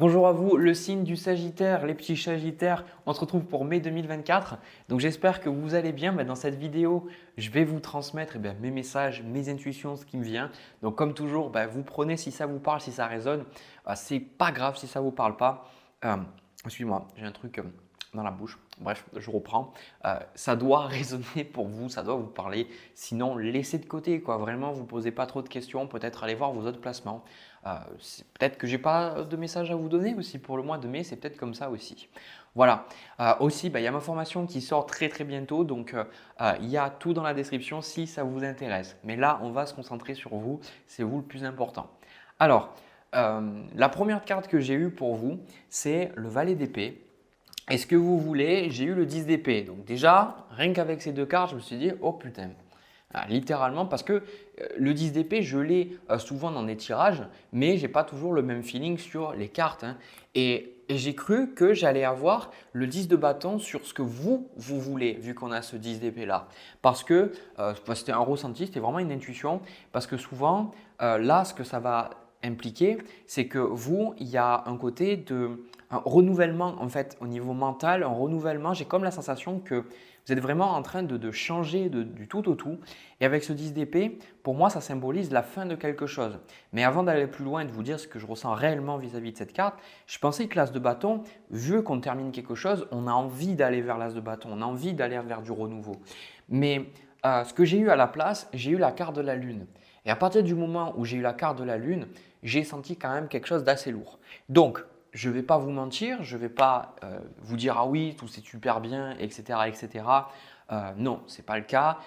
Bonjour à vous, le signe du Sagittaire, les petits Sagittaires, on se retrouve pour mai 2024. Donc j'espère que vous allez bien. Dans cette vidéo, je vais vous transmettre mes messages, mes intuitions, ce qui me vient. Donc comme toujours, vous prenez si ça vous parle, si ça résonne. C'est pas grave si ça ne vous parle pas. Excusez-moi, j'ai un truc dans la bouche. Bref, je reprends. Ça doit résonner pour vous, ça doit vous parler. Sinon, laissez de côté, quoi. Vraiment, vous ne posez pas trop de questions. Peut-être allez voir vos autres placements. Peut-être que je n'ai pas de message à vous donner aussi pour le mois de mai. C'est peut-être comme ça aussi. Voilà. Aussi, il y a ma formation qui sort très très bientôt. Donc, il y a tout dans la description si ça vous intéresse. Mais là, on va se concentrer sur vous. C'est vous le plus important. Alors, la première carte que j'ai eue pour vous, c'est le valet d'épée. Et ce que vous voulez, j'ai eu le 10 d'épée. Donc déjà, rien qu'avec ces deux cartes, je me suis dit, oh putain. Littéralement parce que le 10 d'épée, je l'ai souvent dans des tirages, mais je n'ai pas toujours le même feeling sur les cartes. Et j'ai cru que j'allais avoir le 10 de bâton sur ce que vous voulez, vu qu'on a ce 10 d'épée là. Parce que c'était un ressenti, c'était vraiment une intuition. Parce que souvent, là, ce que ça va impliquer, c'est que vous, il y a un côté de un renouvellement en fait au niveau mental, un renouvellement. J'ai comme la sensation que vous êtes vraiment en train de changer du tout au tout. Et avec ce 10 d'épée, pour moi, ça symbolise la fin de quelque chose. Mais avant d'aller plus loin et de vous dire ce que je ressens réellement vis-à-vis de cette carte, je pensais que l'as de bâton, vu qu'on termine quelque chose, on a envie d'aller vers l'as de bâton, on a envie d'aller vers du renouveau. Mais ce que j'ai eu à la place, j'ai eu la carte de la lune. Et à partir du moment où j'ai eu la carte de la lune, j'ai senti quand même quelque chose d'assez lourd. Donc, je ne vais pas vous mentir, je ne vais pas vous dire ah oui, tout c'est super bien, etc. etc. Non, ce n'est pas le cas.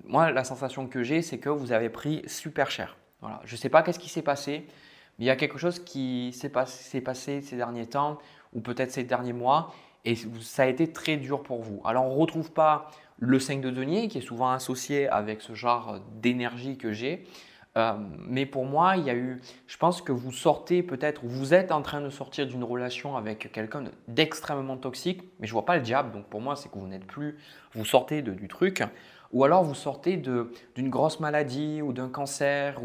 Moi, la sensation que j'ai, c'est que vous avez pris super cher. Voilà. Je ne sais pas qu'est-ce qui s'est passé, mais il y a quelque chose qui s'est passé ces derniers temps ou peut-être ces derniers mois et ça a été très dur pour vous. Alors, on ne retrouve pas le 5 de denier qui est souvent associé avec ce genre d'énergie que j'ai. Mais pour moi, il y a eu, je pense que vous sortez peut-être, ou vous êtes en train de sortir d'une relation avec quelqu'un d'extrêmement toxique, mais je ne vois pas le diable. Donc pour moi, c'est que vous n'êtes plus, vous sortez du truc, ou alors vous sortez d'une grosse maladie ou d'un cancer.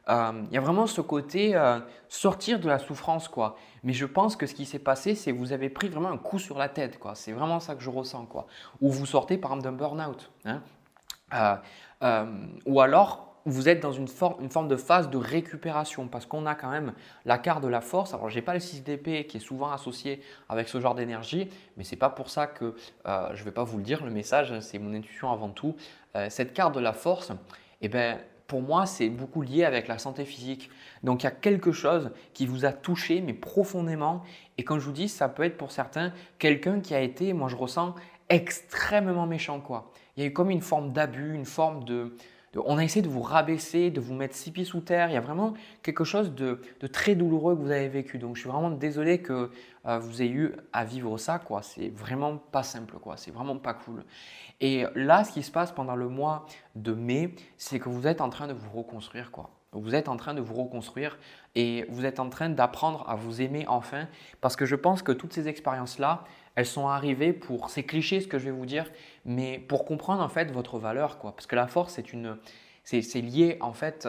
Il y a vraiment ce côté sortir de la souffrance, quoi. Mais je pense que ce qui s'est passé, c'est que vous avez pris vraiment un coup sur la tête, quoi. C'est vraiment ça que je ressens, quoi. Ou vous sortez par exemple d'un burn-out, hein. Ou alors vous êtes dans une forme de phase de récupération parce qu'on a quand même la carte de la force. Alors, je n'ai pas le 6 d'épée qui est souvent associé avec ce genre d'énergie, mais ce n'est pas pour ça que je ne vais pas vous le dire. Le message, c'est mon intuition avant tout. Cette carte de la force, pour moi, c'est beaucoup lié avec la santé physique. Donc, il y a quelque chose qui vous a touché, mais profondément. Et quand je vous dis, ça peut être pour certains quelqu'un qui a été, moi je ressens, extrêmement méchant, quoi. Il y a eu comme une forme d'abus, une forme on a essayé de vous rabaisser, de vous mettre 6 pieds sous terre. Il y a vraiment quelque chose de très douloureux que vous avez vécu. Donc, je suis vraiment désolé que vous ayez eu à vivre ça, quoi. C'est vraiment pas simple, quoi. C'est vraiment pas cool. Et là, ce qui se passe pendant le mois de mai, c'est que vous êtes en train de vous reconstruire, quoi. Vous êtes en train de vous reconstruire et vous êtes en train d'apprendre à vous aimer enfin parce que je pense que toutes ces expériences-là, elles sont arrivées pour, c'est cliché ce que je vais vous dire, mais pour comprendre en fait votre valeur, quoi. Parce que la force, c'est lié en fait,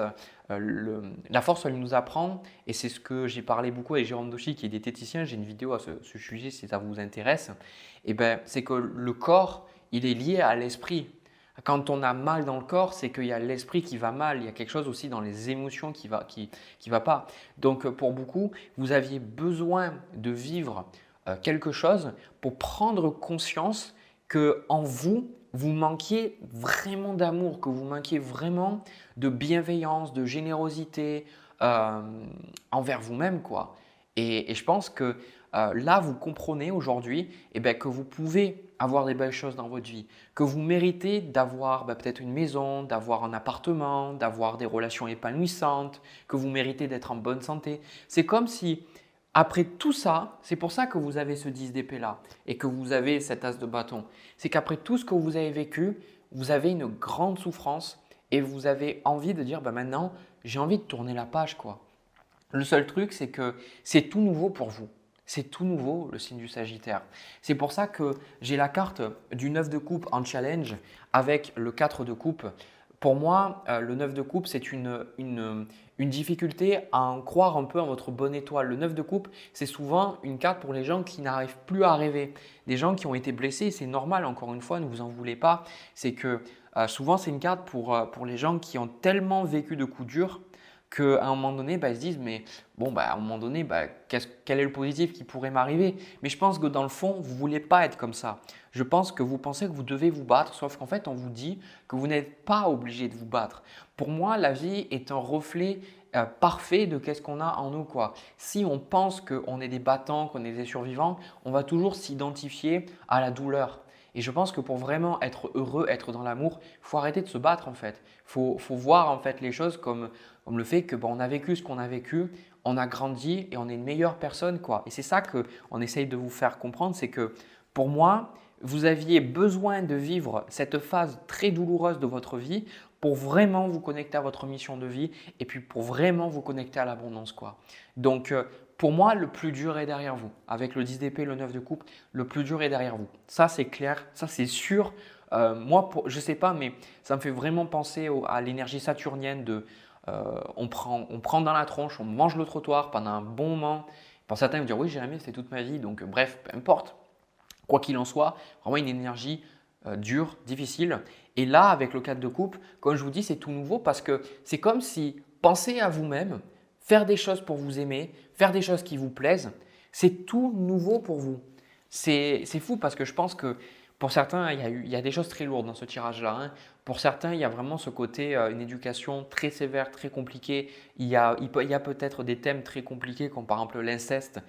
la force elle nous apprend et c'est ce que j'ai parlé beaucoup avec Jérôme Dochy qui est diététicien, j'ai une vidéo à ce sujet si ça vous intéresse, c'est que le corps, il est lié à l'esprit. Quand on a mal dans le corps, c'est qu'il y a l'esprit qui va mal, il y a quelque chose aussi dans les émotions qui va pas. Donc pour beaucoup, vous aviez besoin de vivre quelque chose pour prendre conscience que en vous, vous manquiez vraiment d'amour, que vous manquiez vraiment de bienveillance, de générosité euh, envers vous-même, quoi. Et je pense que là, vous comprenez aujourd'hui que vous pouvez avoir des belles choses dans votre vie, que vous méritez d'avoir peut-être une maison, d'avoir un appartement, d'avoir des relations épanouissantes, que vous méritez d'être en bonne santé. C'est comme si, après tout ça, c'est pour ça que vous avez ce 10 d'épée là et que vous avez cet as de bâton. C'est qu'après tout ce que vous avez vécu, vous avez une grande souffrance et vous avez envie de dire maintenant, j'ai envie de tourner la page, quoi. Le seul truc, c'est que c'est tout nouveau pour vous. C'est tout nouveau, le signe du Sagittaire. C'est pour ça que j'ai la carte du 9 de coupe en challenge avec le 4 de coupe pour moi, le 9 de coupe, c'est une difficulté à en croire un peu en votre bonne étoile. Le 9 de coupe, c'est souvent une carte pour les gens qui n'arrivent plus à rêver. Des gens qui ont été blessés, c'est normal, encore une fois, ne vous en voulez pas. C'est que souvent, c'est une carte pour les gens qui ont tellement vécu de coups durs qu'à un moment donné, ils se disent, mais bon, à un moment donné, quel est le positif qui pourrait m'arriver? Mais je pense que dans le fond, vous ne voulez pas être comme ça. Je pense que vous pensez que vous devez vous battre, sauf qu'en fait, on vous dit que vous n'êtes pas obligé de vous battre. Pour moi, la vie est un reflet parfait de qu'est-ce qu'on a en nous, quoi. Si on pense qu'on est des battants, qu'on est des survivants, on va toujours s'identifier à la douleur. Et je pense que pour vraiment être heureux, être dans l'amour, il faut arrêter de se battre en fait. Faut voir en fait les choses comme le fait que on a vécu ce qu'on a vécu, on a grandi et on est une meilleure personne, quoi. Et c'est ça qu'on essaye de vous faire comprendre, c'est que pour moi, vous aviez besoin de vivre cette phase très douloureuse de votre vie pour vraiment vous connecter à votre mission de vie et puis pour vraiment vous connecter à l'abondance, quoi. Donc, pour moi, le plus dur est derrière vous. Avec le 10 d'épée, le 9 de coupe, le plus dur est derrière vous. Ça, c'est clair, ça, c'est sûr. Moi, je ne sais pas, mais ça me fait vraiment penser à l'énergie saturnienne de on prend dans la tronche, on mange le trottoir pendant un bon moment. Pour certains, ils vont dire oui, Jérémy, c'était toute ma vie, donc bref, peu importe. Quoi qu'il en soit, vraiment une énergie dure, difficile. Et là, avec le 4 de coupe, comme je vous dis, c'est tout nouveau parce que c'est comme si pensez à vous-même, faire des choses pour vous aimer, faire des choses qui vous plaisent, c'est tout nouveau pour vous. C'est fou parce que je pense que pour certains, il y a des choses très lourdes dans ce tirage-là, hein. Pour certains, il y a vraiment ce côté, une éducation très sévère, très compliquée. Il y a peut-être des thèmes très compliqués comme par exemple l'inceste,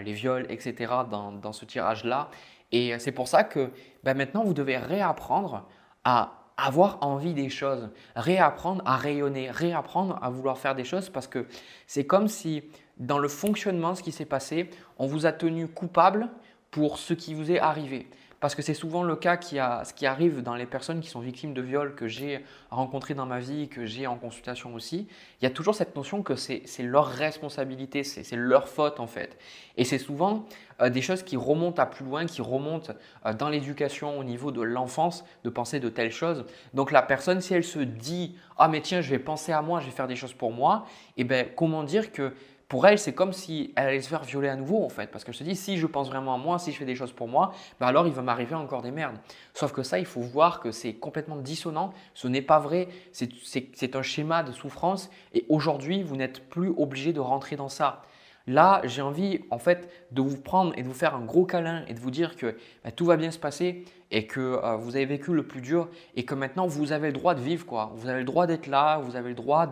les viols, etc. dans ce tirage-là. Et c'est pour ça que maintenant, vous devez réapprendre à avoir envie des choses, réapprendre à rayonner, réapprendre à vouloir faire des choses parce que c'est comme si dans le fonctionnement, ce qui s'est passé, on vous a tenu coupable pour ce qui vous est arrivé. Parce que c'est souvent le cas ce qui arrive dans les personnes qui sont victimes de viol que j'ai rencontrées dans ma vie, que j'ai en consultation aussi. Il y a toujours cette notion que c'est leur responsabilité, c'est leur faute en fait. Et c'est souvent des choses qui remontent à plus loin, qui remontent dans l'éducation au niveau de l'enfance, de penser de telles choses. Donc la personne, si elle se dit « Ah mais tiens, je vais penser à moi, je vais faire des choses pour moi », eh bien comment dire que pour elle, c'est comme si elle allait se faire violer à nouveau en fait. Parce qu'elle se dit, si je pense vraiment à moi, si je fais des choses pour moi, alors il va m'arriver encore des merdes. Sauf que ça, il faut voir que c'est complètement dissonant. Ce n'est pas vrai. C'est un schéma de souffrance. Et aujourd'hui, vous n'êtes plus obligé de rentrer dans ça. Là, j'ai envie en fait de vous prendre et de vous faire un gros câlin et de vous dire que tout va bien se passer et que vous avez vécu le plus dur et que maintenant vous avez le droit de vivre, quoi. Vous avez le droit d'être là, vous avez le droit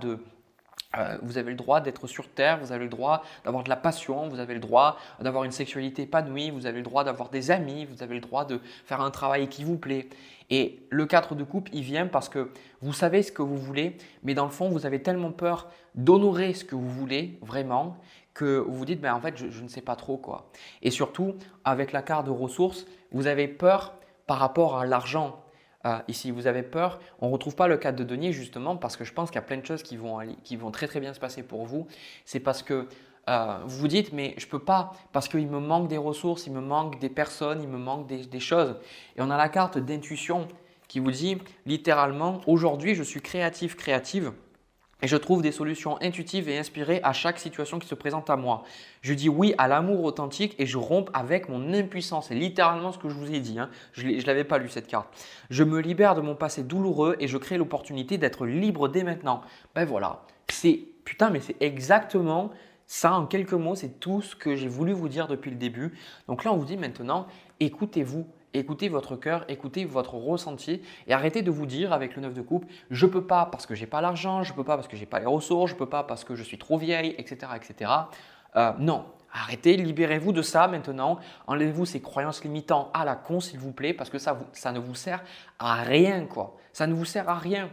d'être sur Terre, vous avez le droit d'avoir de la passion, vous avez le droit d'avoir une sexualité épanouie, vous avez le droit d'avoir des amis, vous avez le droit de faire un travail qui vous plaît. Et le 4 de coupe, il vient parce que vous savez ce que vous voulez, mais dans le fond, vous avez tellement peur d'honorer ce que vous voulez vraiment que vous vous dites, en fait, je ne sais pas trop quoi. Et surtout, avec la carte de ressources, vous avez peur par rapport à l'argent. Ici, vous avez peur, on ne retrouve pas le 4 de denier justement parce que je pense qu'il y a plein de choses qui vont très très bien se passer pour vous. C'est parce que vous vous dites mais je ne peux pas parce qu'il me manque des ressources, il me manque des personnes, il me manque des choses. Et on a la carte d'intuition qui vous dit littéralement aujourd'hui je suis créative. Et je trouve des solutions intuitives et inspirées à chaque situation qui se présente à moi. Je dis oui à l'amour authentique et je romps avec mon impuissance. C'est littéralement ce que je vous ai dit, hein. Je ne l'avais pas lu cette carte. Je me libère de mon passé douloureux et je crée l'opportunité d'être libre dès maintenant. Ben voilà, c'est exactement ça en quelques mots. C'est tout ce que j'ai voulu vous dire depuis le début. Donc là, on vous dit maintenant, écoutez-vous. Écoutez votre cœur, écoutez votre ressenti et arrêtez de vous dire avec le 9 de coupe, je ne peux pas parce que je n'ai pas l'argent, je ne peux pas parce que je n'ai pas les ressources, je ne peux pas parce que je suis trop vieille, etc. etc. Non, arrêtez, libérez-vous de ça maintenant, enlevez-vous ces croyances limitantes à la con s'il vous plaît parce que ça ne vous sert à rien, quoi. Ça ne vous sert à rien.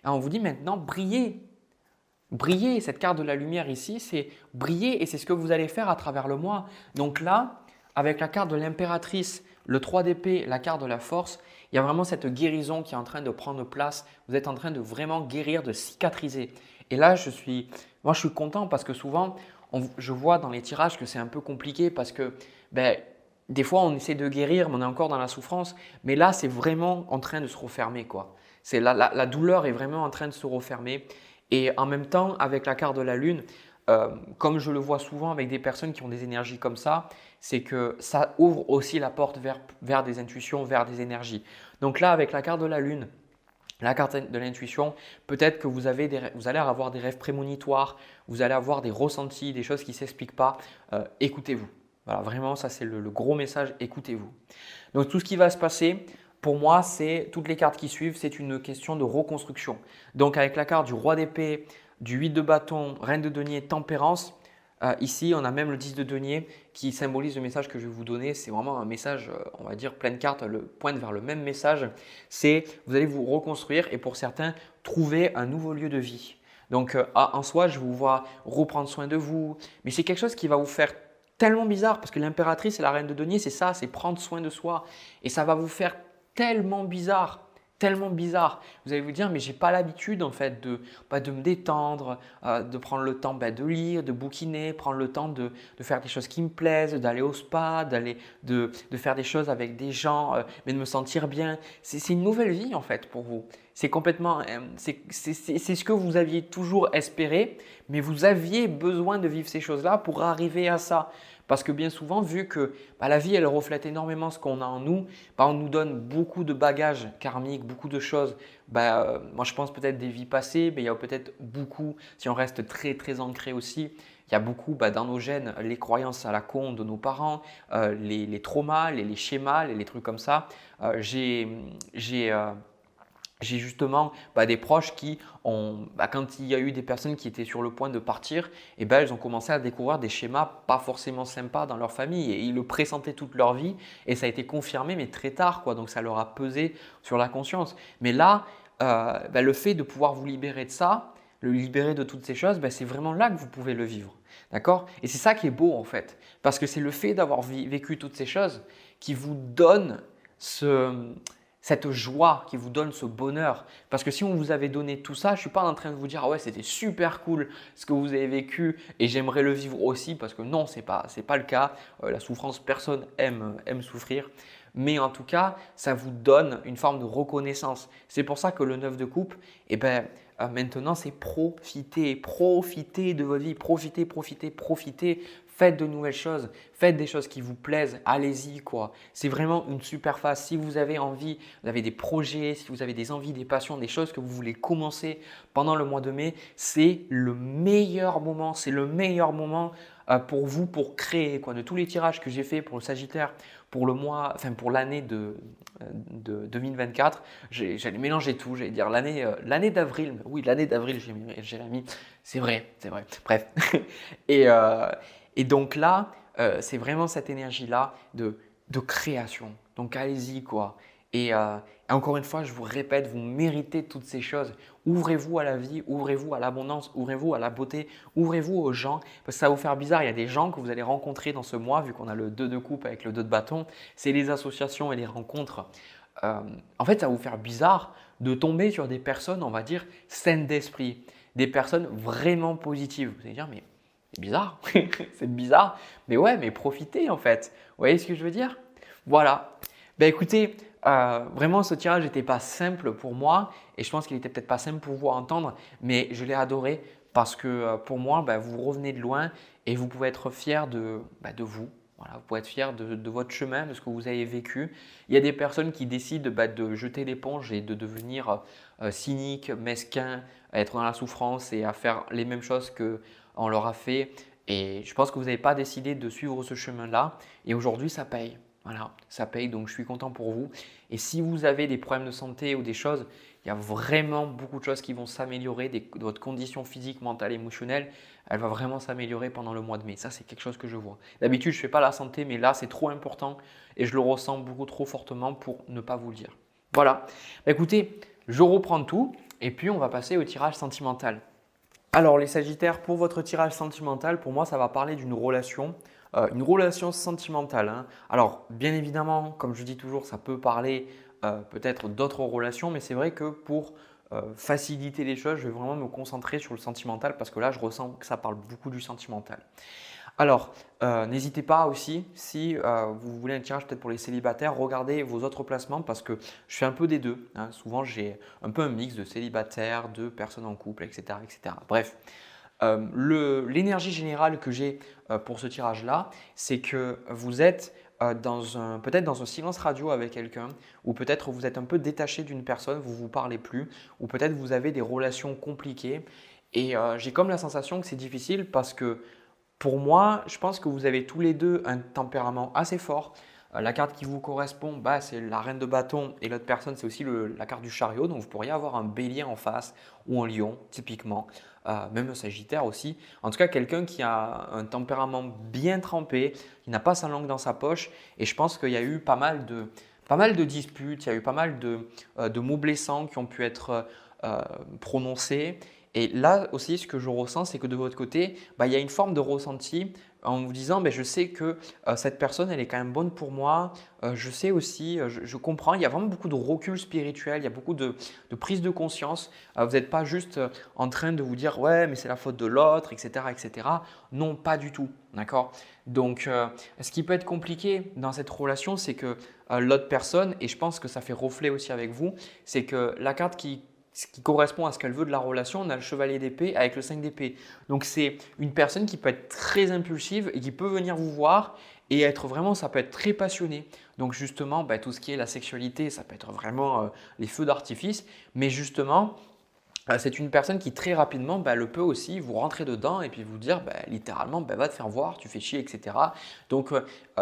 Et on vous dit maintenant, brillez. Brillez, cette carte de la lumière ici, c'est briller et c'est ce que vous allez faire à travers le mois. Donc là, avec la carte de l'impératrice, le 3 d'épée, la carte de la force, il y a vraiment cette guérison qui est en train de prendre place. Vous êtes en train de vraiment guérir, de cicatriser. Et là, je suis content parce que souvent, je vois dans les tirages que c'est un peu compliqué parce que des fois, on essaie de guérir, mais on est encore dans la souffrance. Mais là, c'est vraiment en train de se refermer, quoi. La douleur est vraiment en train de se refermer. Et en même temps, avec la carte de la lune, comme je le vois souvent avec des personnes qui ont des énergies comme ça, c'est que ça ouvre aussi la porte vers des intuitions, vers des énergies. Donc là, avec la carte de la lune, la carte de l'intuition, peut-être que vous allez avoir des rêves prémonitoires, vous allez avoir des ressentis, des choses qui ne s'expliquent pas. Écoutez-vous. Voilà, vraiment, ça c'est le gros message, écoutez-vous. Donc tout ce qui va se passer, pour moi, c'est toutes les cartes qui suivent, c'est une question de reconstruction. Donc avec la carte du roi d'épée, du 8 de bâton, reine de denier, tempérance, ici on a même le 10 de denier qui symbolise le message que je vais vous donner. C'est vraiment un message, on va dire pleine carte, le pointe vers le même message. C'est vous allez vous reconstruire et pour certains, trouver un nouveau lieu de vie. Donc en soi, je vous vois reprendre soin de vous, mais c'est quelque chose qui va vous faire tellement bizarre parce que l'impératrice et la reine de denier, c'est ça, c'est prendre soin de soi. Et ça va vous faire tellement bizarre, tellement bizarre. Vous allez vous dire, mais j'ai pas l'habitude en fait de me détendre, de prendre le temps de lire, de bouquiner, prendre le temps de faire des choses qui me plaisent, d'aller au spa, de faire des choses avec des gens, mais de me sentir bien. C'est une nouvelle vie en fait pour vous. C'est complètement, c'est ce que vous aviez toujours espéré, mais vous aviez besoin de vivre ces choses-là pour arriver à ça. Parce que bien souvent, vu que la vie, elle reflète énormément ce qu'on a en nous, on nous donne beaucoup de bagages karmiques, beaucoup de choses. Moi, je pense peut-être des vies passées, mais il y a peut-être beaucoup, si on reste très, très ancré aussi, il y a beaucoup dans nos gènes, les croyances à la con de nos parents, les traumas, les schémas, les trucs comme ça. J'ai justement des proches qui ont, quand il y a eu des personnes qui étaient sur le point de partir, elles ont commencé à découvrir des schémas pas forcément sympas dans leur famille et ils le pressentaient toute leur vie et ça a été confirmé mais très tard donc ça leur a pesé sur la conscience. Mais là, le fait de pouvoir vous libérer de ça, le libérer de toutes ces choses, c'est vraiment là que vous pouvez le vivre. D'accord? Et c'est ça qui est beau en fait parce que c'est le fait d'avoir vécu toutes ces choses qui vous donne cette joie qui vous donne ce bonheur. Parce que si on vous avait donné tout ça, je ne suis pas en train de vous dire « Ah ouais, c'était super cool ce que vous avez vécu et j'aimerais le vivre aussi » parce que non, ce n'est pas le cas. La souffrance, personne aime souffrir. Mais en tout cas, ça vous donne une forme de reconnaissance. C'est pour ça que le 9 de coupe, maintenant, c'est profiter de votre vie, profiter. Faites de nouvelles choses, faites des choses qui vous plaisent, allez-y quoi. C'est vraiment une super phase. Si vous avez envie, vous avez des projets, si vous avez des envies, des passions, des choses que vous voulez commencer pendant le mois de mai, c'est le meilleur moment. C'est le meilleur moment pour vous pour créer quoi. De tous les tirages que j'ai fait pour le Sagittaire, pour l'année de 2024, j'allais mélanger tout. J'allais dire l'année d'avril. Oui, l'année d'avril, j'ai mis. C'est vrai. Bref. Et donc là, c'est vraiment cette énergie-là de création. Donc allez-y quoi. Et encore une fois, je vous répète, vous méritez toutes ces choses. Ouvrez-vous à la vie, ouvrez-vous à l'abondance, ouvrez-vous à la beauté, ouvrez-vous aux gens. Parce que ça va vous faire bizarre, il y a des gens que vous allez rencontrer dans ce mois, vu qu'on a le 2 de coupe avec le 2 de bâton. C'est les associations et les rencontres. En fait, ça va vous faire bizarre de tomber sur des personnes, on va dire, saines d'esprit. Des personnes vraiment positives. Vous allez dire, mais c'est bizarre, c'est bizarre. Mais ouais, mais profitez en fait. Vous voyez ce que je veux dire? Voilà. Écoutez, vraiment ce tirage n'était pas simple pour moi et je pense qu'il n'était peut-être pas simple pour vous à entendre, mais je l'ai adoré parce que pour moi, vous revenez de loin et vous pouvez être fier de vous. Voilà, vous pouvez être fier de votre chemin, de ce que vous avez vécu. Il y a des personnes qui décident de jeter l'éponge et de devenir cynique, mesquin, à être dans la souffrance et à faire les mêmes choses qu'on leur a fait. Et je pense que vous n'avez pas décidé de suivre ce chemin-là. Et aujourd'hui, ça paye. Voilà, ça paye. Donc, je suis content pour vous. Et si vous avez des problèmes de santé ou des choses, il y a vraiment beaucoup de choses qui vont s'améliorer. Votre condition physique, mentale, émotionnelle, elle va vraiment s'améliorer pendant le mois de mai. Ça, c'est quelque chose que je vois. D'habitude, je ne fais pas la santé, mais là, c'est trop important et je le ressens beaucoup trop fortement pour ne pas vous le dire. Voilà. Écoutez, je reprends tout et puis on va passer au tirage sentimental. Alors, les Sagittaires, pour votre tirage sentimental, pour moi, ça va parler d'une relation. Une relation sentimentale. Hein. Alors, bien évidemment, comme je dis toujours, ça peut parler peut-être d'autres relations, mais c'est vrai que pour faciliter les choses, je vais vraiment me concentrer sur le sentimental parce que là, je ressens que ça parle beaucoup du sentimental. Alors, n'hésitez pas aussi, si vous voulez un tirage peut-être pour les célibataires, regardez vos autres placements parce que je fais un peu des deux, hein. Souvent, j'ai un peu un mix de célibataires, de personnes en couple, etc. etc. Bref, l'énergie générale que j'ai pour ce tirage-là, c'est que vous êtes peut-être dans un silence radio avec quelqu'un, ou peut-être vous êtes un peu détaché d'une personne, vous ne vous parlez plus, ou peut-être vous avez des relations compliquées. Et j'ai comme la sensation que c'est difficile parce que pour moi, je pense que vous avez tous les deux un tempérament assez fort. La carte qui vous correspond, bah, c'est la reine de bâton et l'autre personne, c'est aussi la carte du chariot. Donc, vous pourriez avoir un bélier en face ou un lion, typiquement, même un sagittaire aussi. En tout cas, quelqu'un qui a un tempérament bien trempé, qui n'a pas sa langue dans sa poche. Et je pense qu'il y a eu pas mal de disputes, il y a eu pas mal de mots blessants qui ont pu être prononcés. Et là aussi, ce que je ressens, c'est que de votre côté, bah, il y a une forme de ressenti en vous disant, je sais que cette personne, elle est quand même bonne pour moi. Je sais aussi, je comprends. Il y a vraiment beaucoup de recul spirituel, il y a beaucoup de prise de conscience. Vous n'êtes pas juste en train de vous dire, ouais, mais c'est la faute de l'autre, etc., etc. Non, pas du tout. D'accord? Donc, ce qui peut être compliqué dans cette relation, c'est que l'autre personne, et je pense que ça fait reflet aussi avec vous, c'est que la carte ce qui correspond à ce qu'elle veut de la relation, on a le chevalier d'épée avec le 5 d'épée. Donc, c'est une personne qui peut être très impulsive et qui peut venir vous voir et être vraiment, ça peut être très passionné. Donc, justement, tout ce qui est la sexualité, ça peut être vraiment les feux d'artifice. Mais justement, c'est une personne qui très rapidement le peut aussi vous rentrer dedans et puis vous dire littéralement va te faire voir, tu fais chier, etc. Donc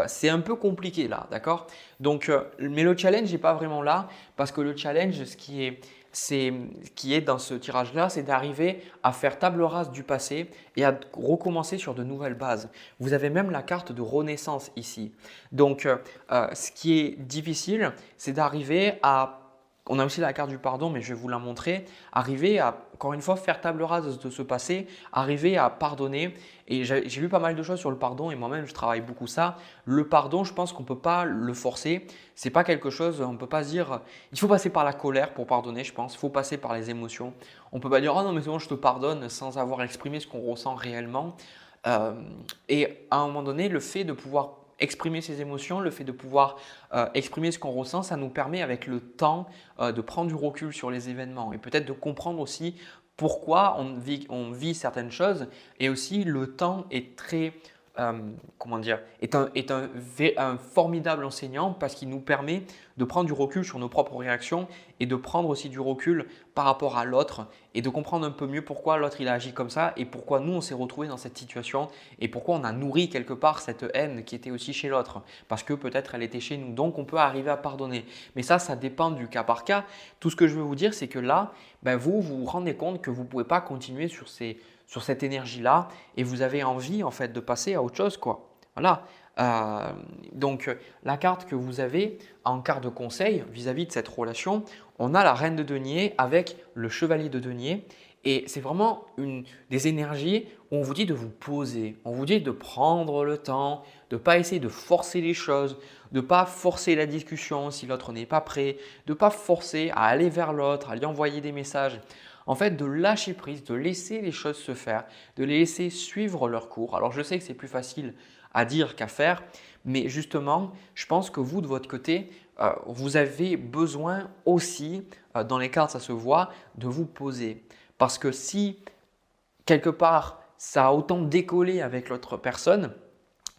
c'est un peu compliqué là, d'accord? Donc, mais le challenge n'est pas vraiment là parce que le challenge, ce qui est dans ce tirage-là, c'est d'arriver à faire table rase du passé et à recommencer sur de nouvelles bases. Vous avez même la carte de renaissance ici. Donc, ce qui est difficile, c'est d'arriver à… On a aussi la carte du pardon, mais je vais vous la montrer. Arriver à, encore une fois, faire table rase de ce passé, arriver à pardonner. Et j'ai lu pas mal de choses sur le pardon et moi-même, je travaille beaucoup ça. Le pardon, je pense qu'on ne peut pas le forcer. C'est pas quelque chose, on ne peut pas se dire… Il faut passer par la colère pour pardonner, je pense. Il faut passer par les émotions. On ne peut pas dire « Oh non, mais c'est bon, je te pardonne » sans avoir exprimé ce qu'on ressent réellement. Et à un moment donné, le fait de pouvoir exprimer ses émotions, le fait de pouvoir exprimer ce qu'on ressent, ça nous permet avec le temps de prendre du recul sur les événements et peut-être de comprendre aussi pourquoi on vit certaines choses. Et aussi, le temps est très… comment dire, un formidable enseignant parce qu'il nous permet de prendre du recul sur nos propres réactions et de prendre aussi du recul par rapport à l'autre et de comprendre un peu mieux pourquoi l'autre il a agi comme ça et pourquoi nous on s'est retrouvé dans cette situation et pourquoi on a nourri quelque part cette haine qui était aussi chez l'autre parce que peut-être elle était chez nous. Donc on peut arriver à pardonner. Mais ça dépend du cas par cas. Tout ce que je veux vous dire, c'est que là, vous vous rendez compte que vous ne pouvez pas continuer sur cette énergie-là et vous avez envie en fait de passer à autre chose, quoi. Voilà. Donc, la carte que vous avez en carte de conseil vis-à-vis de cette relation, on a la reine de denier avec le chevalier de denier et c'est vraiment des énergies où on vous dit de vous poser, on vous dit de prendre le temps, de ne pas essayer de forcer les choses, de ne pas forcer la discussion si l'autre n'est pas prêt, de ne pas forcer à aller vers l'autre, à lui envoyer des messages. En fait, de lâcher prise, de laisser les choses se faire, de les laisser suivre leur cours. Alors, je sais que c'est plus facile à dire qu'à faire, mais justement, je pense que vous, de votre côté, vous avez besoin aussi, dans les cartes ça se voit, de vous poser. Parce que si quelque part ça a autant décollé avec l'autre personne,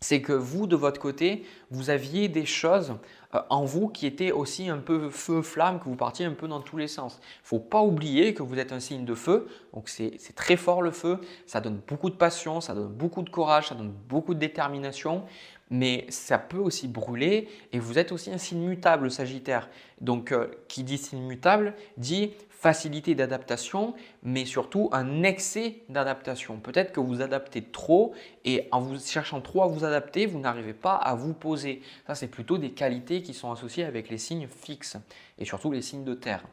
c'est que vous, de votre côté, vous aviez des choses en vous qui étaient aussi un peu feu-flamme, que vous partiez un peu dans tous les sens. Il ne faut pas oublier que vous êtes un signe de feu, donc c'est très fort le feu, ça donne beaucoup de passion, ça donne beaucoup de courage, ça donne beaucoup de détermination, mais ça peut aussi brûler et vous êtes aussi un signe mutable, le Sagittaire. Donc, qui dit signe mutable dit facilité d'adaptation, mais surtout un excès d'adaptation. Peut-être que vous adaptez trop et en vous cherchant trop à vous adapter, vous n'arrivez pas à vous poser. Ça, c'est plutôt des qualités qui sont associées avec les signes fixes et surtout les signes de terre.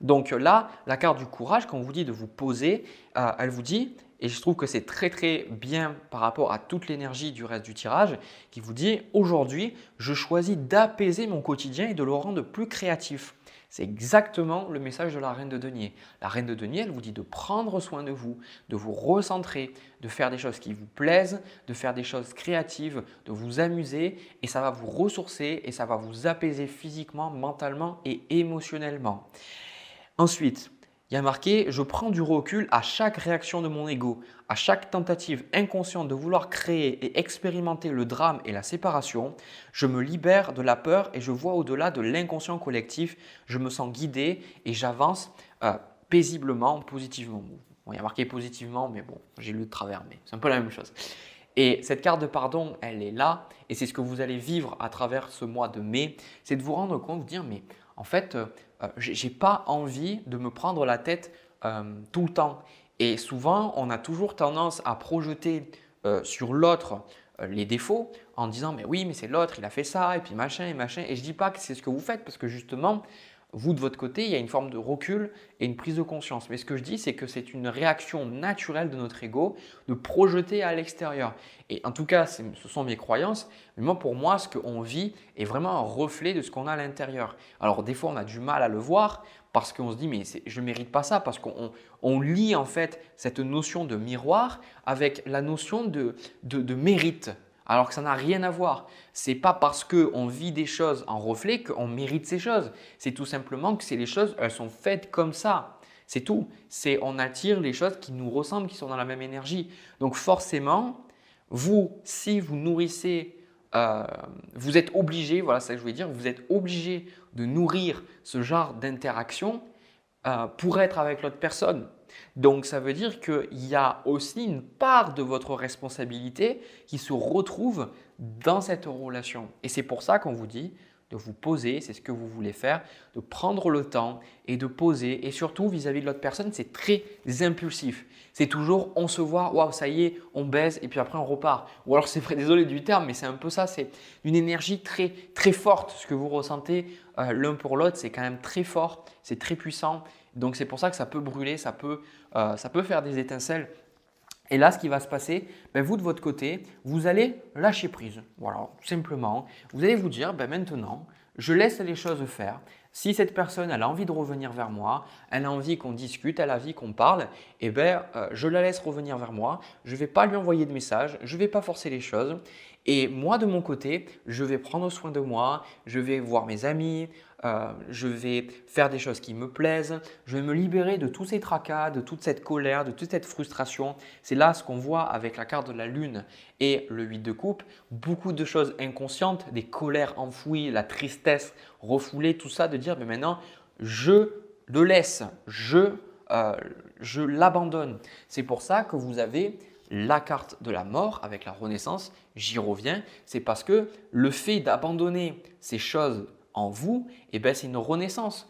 Donc là, la carte du courage, quand on vous dit de vous poser, elle vous dit, et je trouve que c'est très très bien par rapport à toute l'énergie du reste du tirage, qui vous dit aujourd'hui, je choisis d'apaiser mon quotidien et de le rendre plus créatif. C'est exactement le message de la reine de denier. La reine de denier, elle vous dit de prendre soin de vous recentrer, de faire des choses qui vous plaisent, de faire des choses créatives, de vous amuser et ça va vous ressourcer et ça va vous apaiser physiquement, mentalement et émotionnellement. Ensuite, il y a marqué « Je prends du recul à chaque réaction de mon ego, à chaque tentative inconsciente de vouloir créer et expérimenter le drame et la séparation. Je me libère de la peur et je vois au-delà de l'inconscient collectif. Je me sens guidé et j'avance paisiblement, positivement. » Bon, il y a marqué « positivement », mais bon, j'ai lu de travers, mais c'est un peu la même chose. Et cette carte de pardon, elle est là et c'est ce que vous allez vivre à travers ce mois de mai. C'est de vous rendre compte, de dire « mais en fait, je n'ai pas envie de me prendre la tête tout le temps. » Et souvent, on a toujours tendance à projeter sur l'autre les défauts en disant « mais oui, mais c'est l'autre, il a fait ça et puis machin et machin ». Et je ne dis pas que c'est ce que vous faites parce que justement, vous de votre côté, il y a une forme de recul et une prise de conscience. Mais ce que je dis, c'est que c'est une réaction naturelle de notre ego de projeter à l'extérieur. Et en tout cas, ce sont mes croyances. Mais moi, pour moi, ce qu'on vit est vraiment un reflet de ce qu'on a à l'intérieur. Alors des fois, on a du mal à le voir parce qu'on se dit « mais je ne mérite pas ça » parce qu'on lie en fait cette notion de miroir avec la notion de mérite. Alors que ça n'a rien à voir. Ce n'est pas parce qu'on vit des choses en reflet qu'on mérite ces choses. C'est tout simplement que les choses, elles sont faites comme ça. C'est tout. On attire les choses qui nous ressemblent, qui sont dans la même énergie. Donc forcément, vous, si vous nourrissez, vous êtes obligé, voilà c'est ça que je voulais dire, vous êtes obligé de nourrir ce genre d'interaction pour être avec l'autre personne. Donc, ça veut dire qu'il y a aussi une part de votre responsabilité qui se retrouve dans cette relation. Et c'est pour ça qu'on vous dit de vous poser, c'est ce que vous voulez faire, de prendre le temps et de poser. Et surtout, vis-à-vis de l'autre personne, c'est très impulsif. C'est toujours on se voit, waouh, ça y est, on baise et puis après on repart. Ou alors, c'est vrai, désolé du terme, mais c'est un peu ça. C'est une énergie très, très forte. Ce que vous ressentez l'un pour l'autre, c'est quand même très fort, c'est très puissant. Donc, c'est pour ça que ça peut brûler, ça peut faire des étincelles. Et là, ce qui va se passer, vous de votre côté, vous allez lâcher prise. Voilà, tout simplement. Vous allez vous dire, maintenant, je laisse les choses faire. Si cette personne elle a envie de revenir vers moi, elle a envie qu'on discute, elle a envie qu'on parle, je la laisse revenir vers moi. Je ne vais pas lui envoyer de message, je ne vais pas forcer les choses. Et moi, de mon côté, je vais prendre soin de moi, je vais voir mes amis, je vais faire des choses qui me plaisent, je vais me libérer de tous ces tracas, de toute cette colère, de toute cette frustration. C'est là ce qu'on voit avec la carte de la lune et le 8 de coupe. Beaucoup de choses inconscientes, des colères enfouies, la tristesse refoulée, tout ça, de dire mais maintenant je le laisse, je l'abandonne. C'est pour ça que vous avez la carte de la mort avec la renaissance, j'y reviens, c'est parce que le fait d'abandonner ces choses en vous, c'est une renaissance.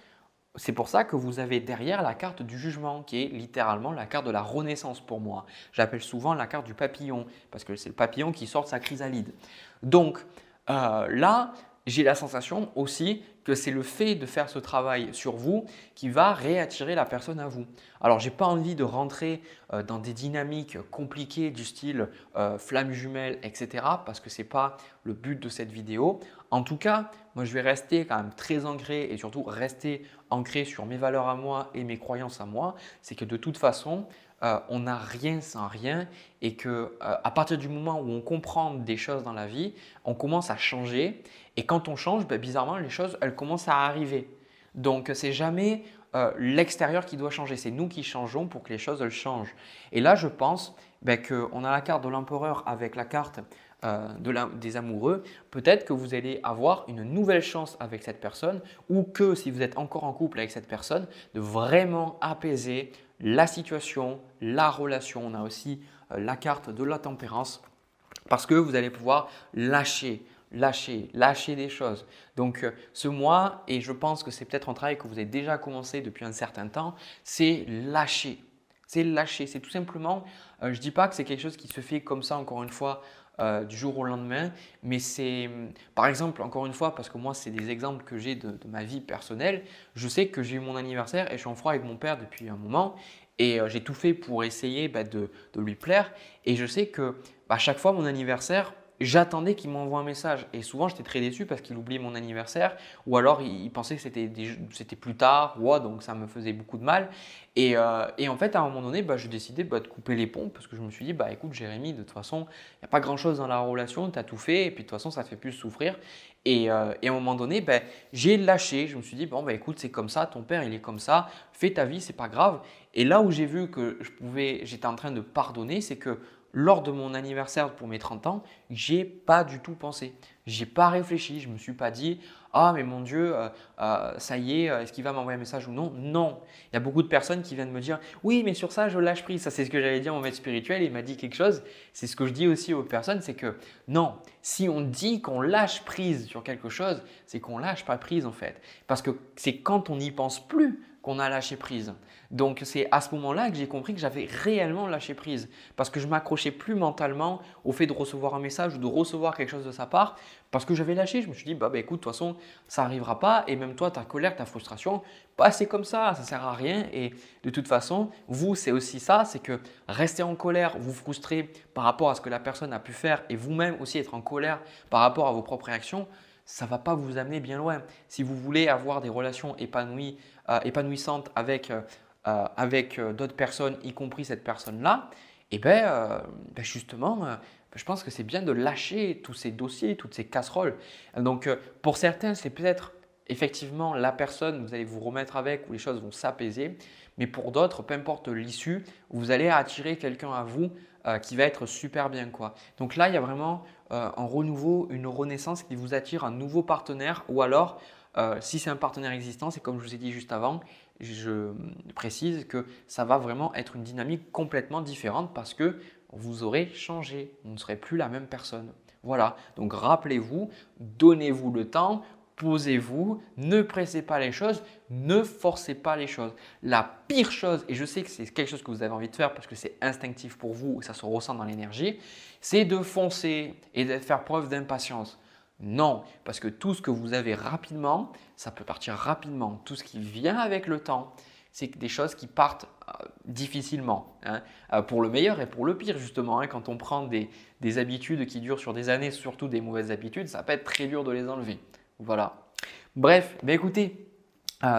C'est pour ça que vous avez derrière la carte du jugement qui est littéralement la carte de la renaissance pour moi. J'appelle souvent la carte du papillon parce que c'est le papillon qui sort de sa chrysalide. Donc là, j'ai la sensation aussi que c'est le fait de faire ce travail sur vous qui va réattirer la personne à vous. Alors, je n'ai pas envie de rentrer dans des dynamiques compliquées du style flamme jumelle, etc. parce que ce n'est pas le but de cette vidéo. En tout cas, moi, je vais rester quand même très ancré et surtout rester ancré sur mes valeurs à moi et mes croyances à moi. C'est que de toute façon, on n'a rien sans rien et qu'à partir du moment où on comprend des choses dans la vie, on commence à changer et quand on change, bizarrement, les choses elles commencent à arriver. Donc, ce n'est jamais l'extérieur qui doit changer, c'est nous qui changeons pour que les choses elles changent. Et là, je pense qu'on a la carte de l'empereur avec la carte des amoureux. Peut-être que vous allez avoir une nouvelle chance avec cette personne ou que si vous êtes encore en couple avec cette personne, de vraiment apaiser la situation, la relation. On a aussi la carte de la tempérance parce que vous allez pouvoir lâcher des choses. Donc ce mois, et je pense que c'est peut-être un travail que vous avez déjà commencé depuis un certain temps, c'est lâcher. C'est tout simplement, je ne dis pas que c'est quelque chose qui se fait comme ça encore une fois du jour au lendemain, mais c'est par exemple encore une fois parce que moi c'est des exemples que j'ai de ma vie personnelle, je sais que j'ai eu mon anniversaire et je suis en froid avec mon père depuis un moment et j'ai tout fait pour essayer de lui plaire et je sais que à chaque fois mon anniversaire, j'attendais qu'il m'envoie un message. Et souvent, j'étais très déçu parce qu'il oubliait mon anniversaire ou alors il pensait que c'était plus tard, donc ça me faisait beaucoup de mal. Et en fait, à un moment donné, je décidais de couper les ponts parce que je me suis dit, écoute Jérémy, de toute façon, il n'y a pas grand-chose dans la relation, tu as tout fait et puis de toute façon, ça ne te fait plus souffrir. Et à un moment donné, j'ai lâché. Je me suis dit, bon, écoute, c'est comme ça, ton père, il est comme ça, fais ta vie, c'est pas grave. Et là où j'ai vu que j'étais en train de pardonner, c'est que lors de mon anniversaire pour mes 30 ans, j'ai pas du tout pensé. J'ai pas réfléchi. Je me suis pas dit, ah mais mon Dieu, ça y est, est-ce qu'il va m'envoyer un message ou non? Non. Il y a beaucoup de personnes qui viennent me dire, oui, mais sur ça, je lâche prise. Ça, c'est ce que j'allais dire à mon maître spirituel. Il m'a dit quelque chose. C'est ce que je dis aussi aux personnes, c'est que non, si on dit qu'on lâche prise sur quelque chose, c'est qu'on lâche pas prise en fait. Parce que c'est quand on n'y pense plus qu'on a lâché prise. Donc, c'est à ce moment-là que j'ai compris que j'avais réellement lâché prise parce que je m'accrochais plus mentalement au fait de recevoir un message ou de recevoir quelque chose de sa part parce que j'avais lâché. Je me suis dit, écoute, de toute façon, ça n'arrivera pas et même toi, ta colère, ta frustration, c'est comme ça ne sert à rien et de toute façon, vous, c'est aussi ça, c'est que rester en colère, vous frustrer par rapport à ce que la personne a pu faire et vous-même aussi être en colère par rapport à vos propres réactions, ça ne va pas vous amener bien loin. Si vous voulez avoir des relations épanouissantes avec d'autres personnes, y compris cette personne-là, justement, je pense que c'est bien de lâcher tous ces dossiers, toutes ces casseroles. Donc, pour certains, c'est peut-être effectivement la personne, vous allez vous remettre avec, où les choses vont s'apaiser. Mais pour d'autres, peu importe l'issue, vous allez attirer quelqu'un à vous qui va être super bien, quoi. Donc là, il y a vraiment un renouveau, une renaissance qui vous attire un nouveau partenaire ou alors, si c'est un partenaire existant, c'est comme je vous ai dit juste avant, je précise que ça va vraiment être une dynamique complètement différente parce que vous aurez changé, vous ne serez plus la même personne. Voilà, donc rappelez-vous, donnez-vous le temps, posez-vous, ne pressez pas les choses, ne forcez pas les choses. La pire chose, et je sais que c'est quelque chose que vous avez envie de faire parce que c'est instinctif pour vous et ça se ressent dans l'énergie, c'est de foncer et de faire preuve d'impatience. Non, parce que tout ce que vous avez rapidement, ça peut partir rapidement. Tout ce qui vient avec le temps, c'est des choses qui partent difficilement, pour le meilleur et pour le pire justement. Quand on prend des habitudes qui durent sur des années, surtout des mauvaises habitudes, ça peut être très dur de les enlever. Voilà. Bref, écoutez,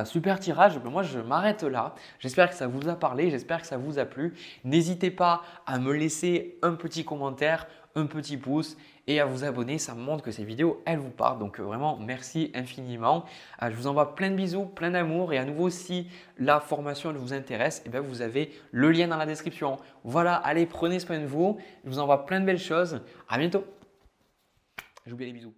super tirage, moi je m'arrête là. J'espère que ça vous a parlé, j'espère que ça vous a plu. N'hésitez pas à me laisser un petit commentaire, un petit pouce et à vous abonner. Ça me montre que ces vidéos, elles vous parlent. Donc vraiment, merci infiniment. Je vous envoie plein de bisous, plein d'amour et à nouveau, si la formation elle vous intéresse, vous avez le lien dans la description. Voilà, allez, prenez soin de vous. Je vous envoie plein de belles choses. À bientôt. J'oublie les bisous.